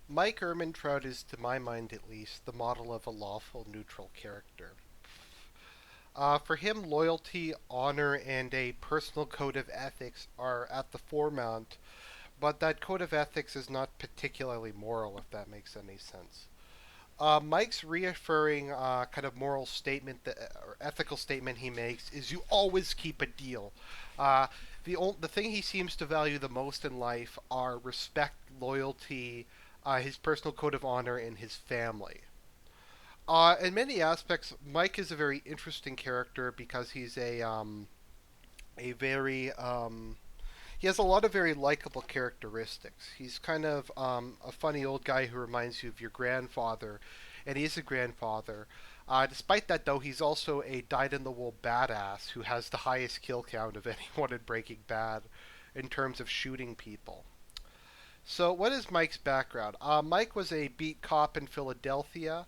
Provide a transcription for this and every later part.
Mike Ehrmantraut is, to my mind at least, the model of a lawful neutral character. For him, loyalty, honor, and a personal code of ethics are at the forefront, but that code of ethics is not particularly moral, if that makes any sense. Mike's reassuring kind of moral statement or ethical statement he makes is you always keep a deal. Uh, the thing he seems to value the most in life are respect, loyalty, his personal code of honor, and his family. In many aspects, Mike is a very interesting character because he's a very he has a lot of very likable characteristics. He's kind of a funny old guy who reminds you of your grandfather, and he's a grandfather. Despite that, though, he's also a dyed-in-the-wool badass who has the highest kill count of anyone in Breaking Bad in terms of shooting people. So, what is Mike's background? Mike was a beat cop in Philadelphia.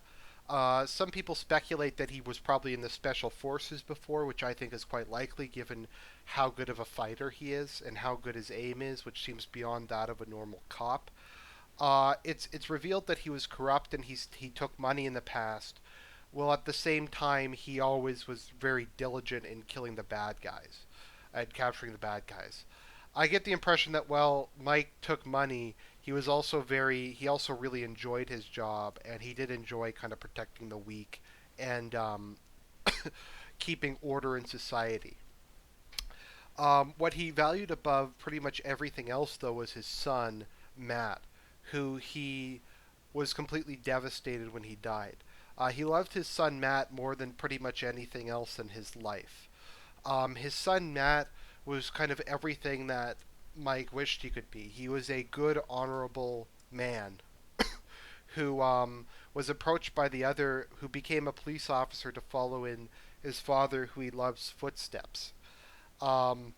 Some people speculate that he was probably in the special forces before, which I think is quite likely given how good of a fighter he is and how good his aim is, which seems beyond that of a normal cop. It's revealed that he was corrupt and he took money in the past. Well, at the same time, he always was very diligent in killing the bad guys and capturing the bad guys. I get the impression that while Mike took money, he also really enjoyed his job, and he did enjoy kind of protecting the weak and keeping order in society. What he valued above pretty much everything else, though, was his son, Matt, who he was completely devastated when he died. He loved his son, Matt, more than pretty much anything else in his life. His son, Matt, was kind of everything that Mike wished he could be. He was a good, honorable man who was approached by who became a police officer to follow in his father, who he loves, footsteps. Um,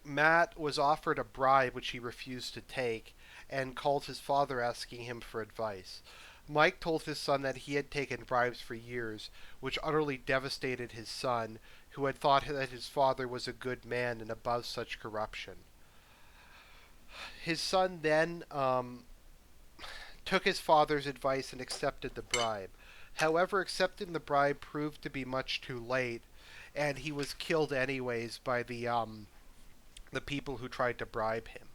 Matt was offered a bribe which he refused to take and called his father asking him for advice. Mike told his son that he had taken bribes for years, which utterly devastated his son, who had thought that his father was a good man and above such corruption. His son then took his father's advice and accepted the bribe. However, accepting the bribe proved to be much too late, and he was killed anyways by the people who tried to bribe him.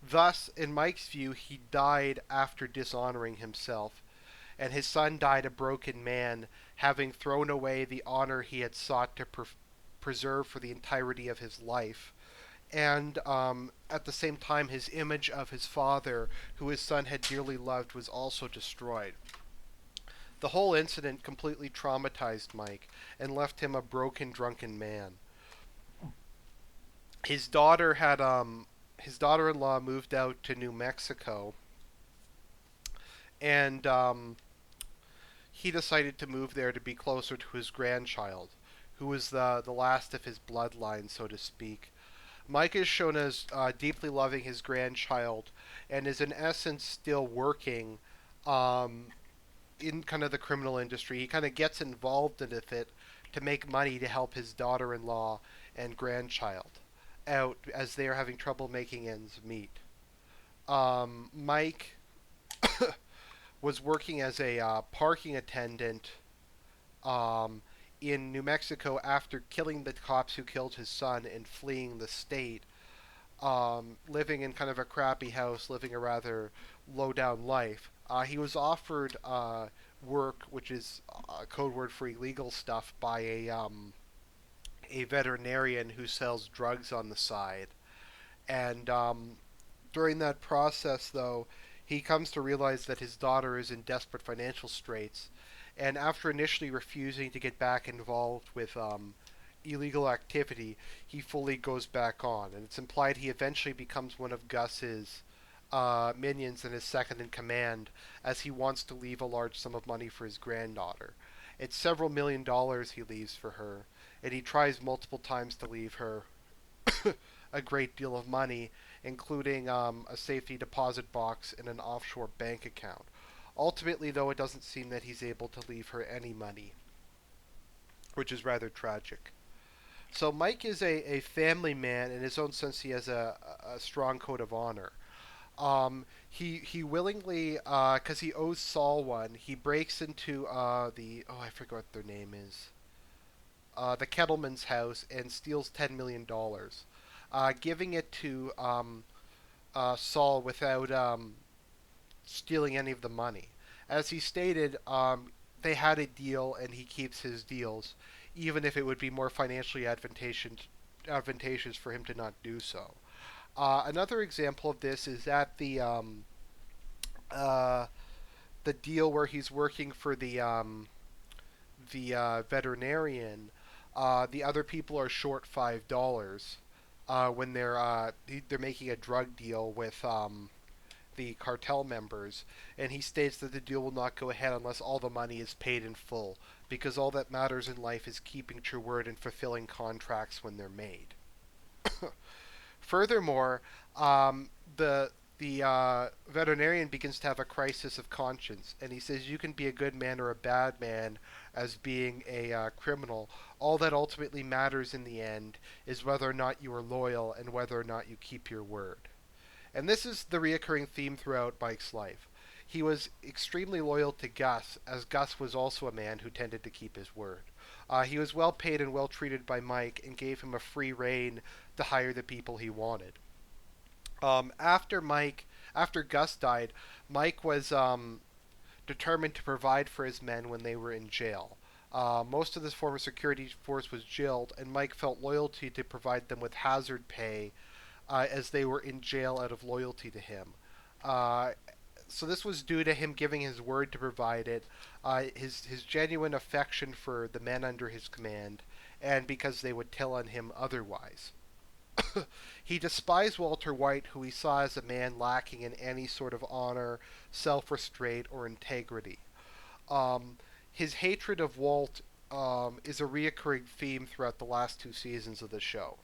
Thus, in Mike's view, he died after dishonoring himself, and his son died a broken man, having thrown away the honor he had sought to preserve for the entirety of his life. And at the same time, his image of his father, who his son had dearly loved, was also destroyed. The whole incident completely traumatized Mike and left him a broken, drunken man. His daughter had his daughter-in-law moved out to New Mexico, and he decided to move there to be closer to his grandchild, who was the last of his bloodline, so to speak. Mike is shown as deeply loving his grandchild, and is in essence still working um, in kind of the criminal industry. He kind of gets involved in it to make money to help his daughter-in-law and grandchild out as they are having trouble making ends meet. Mike was working as a parking attendant um, in New Mexico after killing the cops who killed his son and fleeing the state, living in kind of a crappy house, living a rather low down life. He was offered work, which is a code word for illegal stuff, by a veterinarian who sells drugs on the side. And during that process, though, he comes to realize that his daughter is in desperate financial straits. And after initially refusing to get back involved with illegal activity, he fully goes back on. And it's implied he eventually becomes one of Gus's minions and his second in command, as he wants to leave a large sum of money for his granddaughter. It's several $1 million he leaves for her, and he tries multiple times to leave her a great deal of money, including a safety deposit box and an offshore bank account. Ultimately, though, it doesn't seem that he's able to leave her any money, which is rather tragic. So Mike is a family man. In his own sense, he has a strong code of honor. He willingly, because he owes Saul one, he breaks into the I forget what their name is, the Kettleman's house and steals $10 million, giving it to Saul without stealing any of the money. As he stated, they had a deal, and he keeps his deals, even if it would be more financially advantageous for him to not do so. Another example of this is at uh, the deal where he's working for the veterinarian. The other people are short $5 when they're making a drug deal with the cartel members, and he states that the deal will not go ahead unless all the money is paid in full, because all that matters in life is keeping true word and fulfilling contracts when they're made. Furthermore, the veterinarian begins to have a crisis of conscience, and he says you can be a good man or a bad man as being a criminal. All that ultimately matters in the end is whether or not you are loyal and whether or not you keep your word. And this is the reoccurring theme throughout Mike's life. He was extremely loyal to Gus, as Gus was also a man who tended to keep his word. He was well paid and well treated by Mike and gave him a free rein to hire the people he wanted. After Gus died, Mike was determined to provide for his men when they were in jail. Most of this former security force was jailed, and Mike felt loyalty to provide them with hazard pay as they were in jail out of loyalty to him. Uh, so this was due to him giving his word to provide it, his genuine affection for the men under his command, and because they would tell on him otherwise. He despised Walter White, who he saw as a man lacking in any sort of honor, self-restraint, or integrity. Um, his hatred of Walt is a reoccurring theme throughout the last two seasons of the show.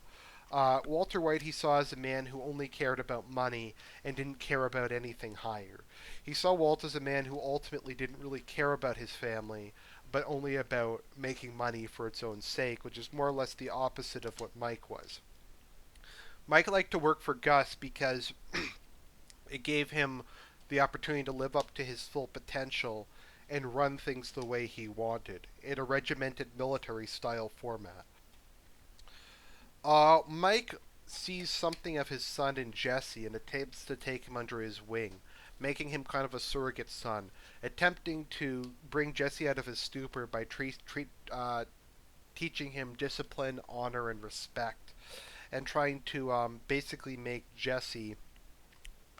Walter White he saw as a man who only cared about money and didn't care about anything higher. He saw Walt as a man who ultimately didn't really care about his family, but only about making money for its own sake, which is more or less the opposite of what Mike was. Mike liked to work for Gus because it gave him the opportunity to live up to his full potential and run things the way he wanted in a regimented military style format. Mike sees something of his son in Jesse and attempts to take him under his wing, making him kind of a surrogate son, attempting to bring Jesse out of his stupor by teaching him discipline, honor, and respect, and trying to basically make Jesse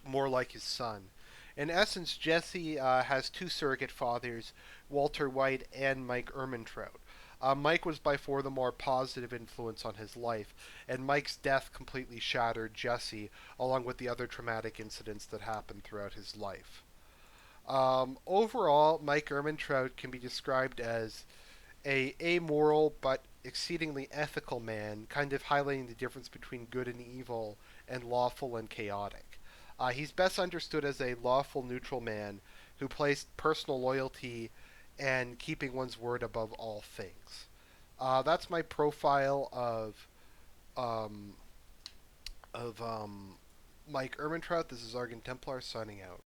more like his son. In essence, Jesse has two surrogate fathers, Walter White and Mike Ehrmantraut. Mike was by far the more positive influence on his life, and Mike's death completely shattered Jesse, along with the other traumatic incidents that happened throughout his life. Overall, Mike Ehrmantraut can be described as a amoral but exceedingly ethical man, kind of highlighting the difference between good and evil and lawful and chaotic. He's best understood as a lawful neutral man who placed personal loyalty and keeping one's word above all things. That's my profile um, of Mike Ehrmantraut. This is Argent Templar signing out.